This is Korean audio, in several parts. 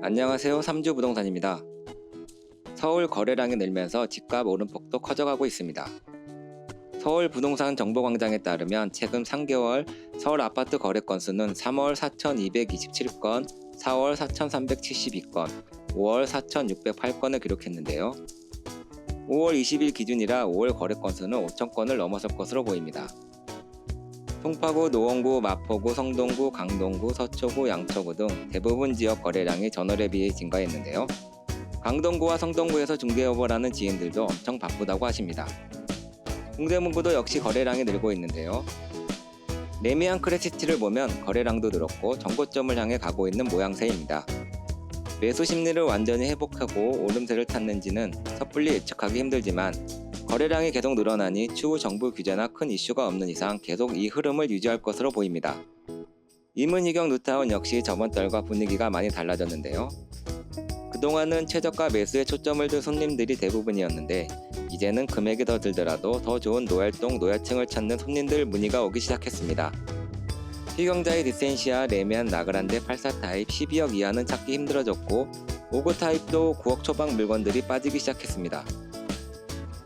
안녕하세요. 삼주부동산입니다. 서울 거래량이 늘면서 집값 오름폭도 커져가고 있습니다. 서울 부동산 정보광장에 따르면 최근 3개월 서울 아파트 거래 건수는 3월 4,227건, 4월 4,372건, 5월 4,608건을 기록했는데요. 5월 20일 기준이라 5월 거래 건수는 5,000건을 넘어설 것으로 보입니다. 송파구, 노원구, 마포구, 성동구, 강동구, 서초구, 양천구 등 대부분 지역 거래량이 전월에 비해 증가했는데요. 강동구와 성동구에서 중개업을 하는 지인들도 엄청 바쁘다고 하십니다. 동대문구도 역시 거래량이 늘고 있는데요. 레미안 크레시티를 보면 거래량도 늘었고 정고점을 향해 가고 있는 모양새입니다. 매수 심리를 완전히 회복하고 오름세를 탔는지는 섣불리 예측하기 힘들지만 거래량이 계속 늘어나니 추후 정부 규제나 큰 이슈가 없는 이상 계속 이 흐름을 유지할 것으로 보입니다. 이문희경 뉴타운 역시 저번 달과 분위기가 많이 달라졌는데요. 그동안은 최저가 매수에 초점을 둔 손님들이 대부분이었는데 이제는 금액이 더 들더라도 더 좋은 노얄동 노야층을 찾는 손님들 문의가 오기 시작했습니다. 희경자의 디센시아, 레미안, 나그란데 84 타입 12억 이하는 찾기 힘들어졌고 59 타입도 9억 초반 물건들이 빠지기 시작했습니다.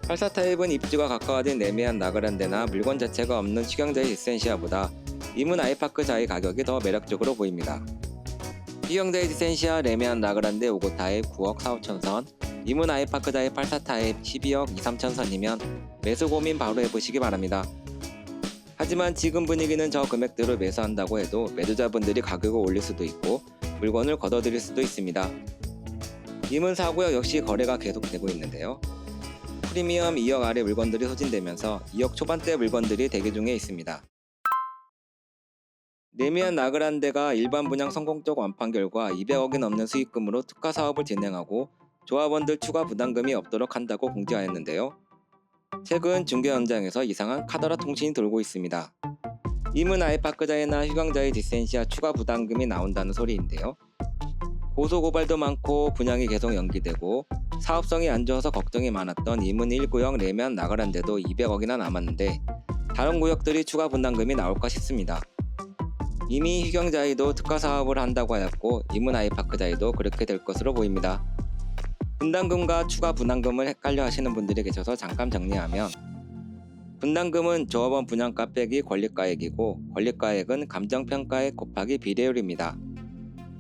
84 타입은 입주가 가까워진 레미안, 나그란데나 물건 자체가 없는 희경자의 디센시아보다 이문 아이파크자의 가격이 더 매력적으로 보입니다. 희경자의 디센시아, 레미안, 나그란데 59 타입 9억 4, 5천 선, 이문 아이파크자의 84 타입 12억 2, 3천 선이면 매수 고민 바로 해보시기 바랍니다. 하지만 지금 분위기는 저 금액대로 매수한다고 해도 매도자분들이 가격을 올릴 수도 있고 물건을 걷어들일 수도 있습니다. 이문 4구역 역시 거래가 계속되고 있는데요. 프리미엄 2억 아래 물건들이 소진되면서 2억 초반대 물건들이 대기 중에 있습니다. 레미안 나그란데가 일반 분양 성공적 완판 결과 200억이 넘는 수익금으로 특화 사업을 진행하고 조합원들 추가 부담금이 없도록 한다고 공지하였는데요. 최근 중개 현장에서 이상한 카더라 통신이 돌고 있습니다. 이문 아이파크자이나 휴경자의 디센시아 추가 부담금이 나온다는 소리인데요. 고소고발도 많고 분양이 계속 연기되고 사업성이 안 좋아서 걱정이 많았던 이문 1구역 레미안 나그란데도 200억이나 남았는데 다른 구역들이 추가 분담금이 나올까 싶습니다. 이미 희경자이도 특화 사업을 한다고 하였고 이문 아이파크자이도 그렇게 될 것으로 보입니다. 분담금과 추가 분담금을 헷갈려 하시는 분들이 계셔서 잠깐 정리하면 분담금은 조합원 분양가 빼기 권리가액이고 권리가액은 감정평가액 곱하기 비례율입니다.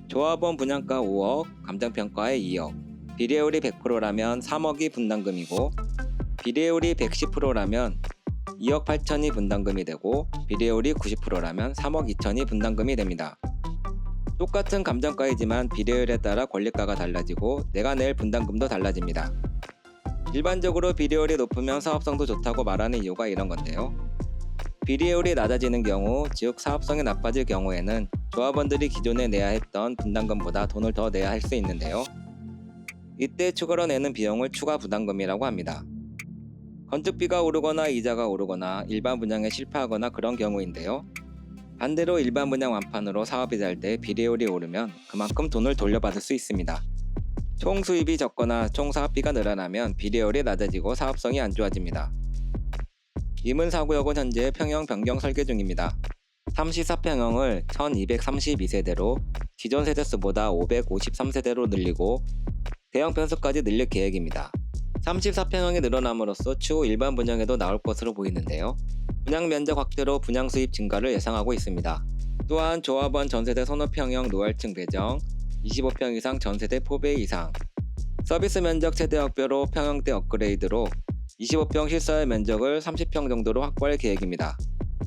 조합원 분양가 5억, 감정평가액 2억, 비례율이 100%라면 3억이 분담금이고 비례율이 110%라면 2억 8천이 분담금이 되고 비례율이 90%라면 3억 2천이 분담금이 됩니다. 똑같은 감정가이지만 비례율에 따라 권리가가 달라지고 내가 낼 분담금도 달라집니다. 일반적으로 비례율이 높으면 사업성도 좋다고 말하는 이유가 이런 건데요. 비례율이 낮아지는 경우, 즉 사업성이 나빠질 경우에는 조합원들이 기존에 내야 했던 분담금보다 돈을 더 내야 할 수 있는데요. 이때 추가로 내는 비용을 추가 부담금이라고 합니다. 건축비가 오르거나 이자가 오르거나 일반 분양에 실패하거나 그런 경우인데요. 반대로 일반 분양 완판으로 사업이 잘 때 비례율이 오르면 그만큼 돈을 돌려받을 수 있습니다. 총 수입이 적거나 총 사업비가 늘어나면 비례율이 낮아지고 사업성이 안 좋아집니다. 이문 4구역은 현재 평형 변경 설계 중입니다. 34평형을 1232세대로 기존 세대수보다 553세대로 늘리고 대형 편수까지 늘릴 계획입니다. 34평형이 늘어남으로써 추후 일반 분양에도 나올 것으로 보이는데요. 분양 면적 확대로 분양 수입 증가를 예상하고 있습니다. 또한 조합원 전세대 선호평형 노할층 배정, 25평 이상 전세대 포배 이상, 서비스 면적 세대역별로 평형대 업그레이드로 25평 실사의 면적을 30평 정도로 확보할 계획입니다.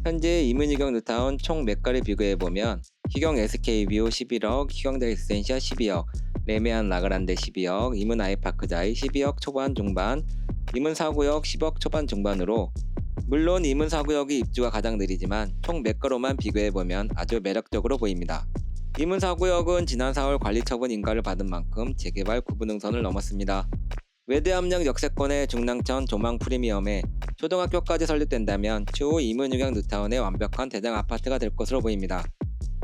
현재 이문희경 뉴타운 총 매가를 비교해보면 희경 SK뷰 11억, 희경자 디센시아 12억, 레미안 나그란데 12억, 이문 아이파크자이 12억 초반 중반, 이문 4구역 10억 초반 중반으로 물론 이문 4구역이 입주가 가장 느리지만 총 매가로만 비교해보면 아주 매력적으로 보입니다. 이문 4구역은 지난 4월 관리처분 인가를 받은 만큼 재개발 구분응선을 넘었습니다. 외대압력 역세권의 중랑천 조망 프리미엄에 초등학교까지 설립된다면 추후 이문휴경 뉴타운의 완벽한 대장 아파트가 될 것으로 보입니다.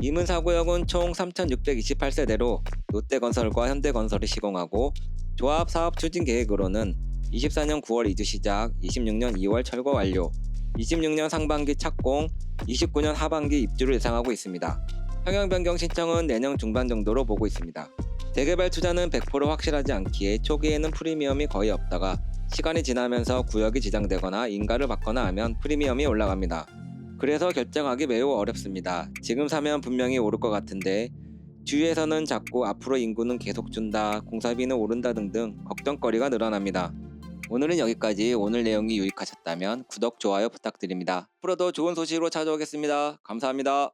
이문 4구역은 총 3,628세대로 롯데건설과 현대건설이 시공하고 조합 사업 추진 계획으로는 24년 9월 이주 시작, 26년 2월 철거 완료, 26년 상반기 착공, 29년 하반기 입주를 예상하고 있습니다. 상형 변경 신청은 내년 중반 정도로 보고 있습니다. 재개발 투자는 100% 확실하지 않기에 초기에는 프리미엄이 거의 없다가 시간이 지나면서 구역이 지정되거나 인가를 받거나 하면 프리미엄이 올라갑니다. 그래서 결정하기 매우 어렵습니다. 지금 사면 분명히 오를 것 같은데 주위에서는 자꾸 앞으로 인구는 계속 준다, 공사비는 오른다 등등 걱정거리가 늘어납니다. 오늘은 여기까지. 오늘 내용이 유익하셨다면 구독, 좋아요 부탁드립니다. 앞으로도 좋은 소식으로 찾아오겠습니다. 감사합니다.